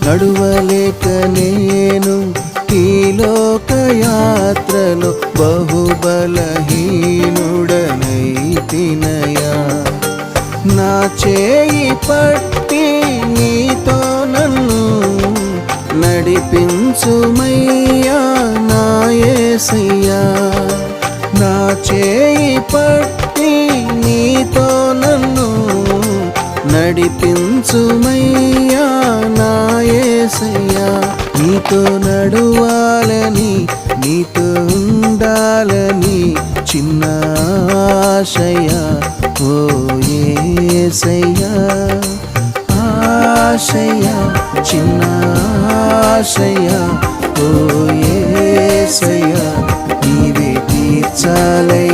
నడువలేక నేను ఈ లోకయాత్రలో బహుబలహీనుడనైతినయా. నా చేయి పట్టి నీతో నన్ను నడిపించుమయ్యా నా యేసయ్యా. నా చేయి పట్టి నీతో నన్ను నడిపించుమయ్యా నా యేసయ్యా. నీతో నడువాలని నీతో ఉండాలని చిన్న ఆశయ ఓ యేసయ్యా. ఆశయ చిన్న ఆశయ ఓ యేసయ్యా. నీవే తీర్చాలయ్యా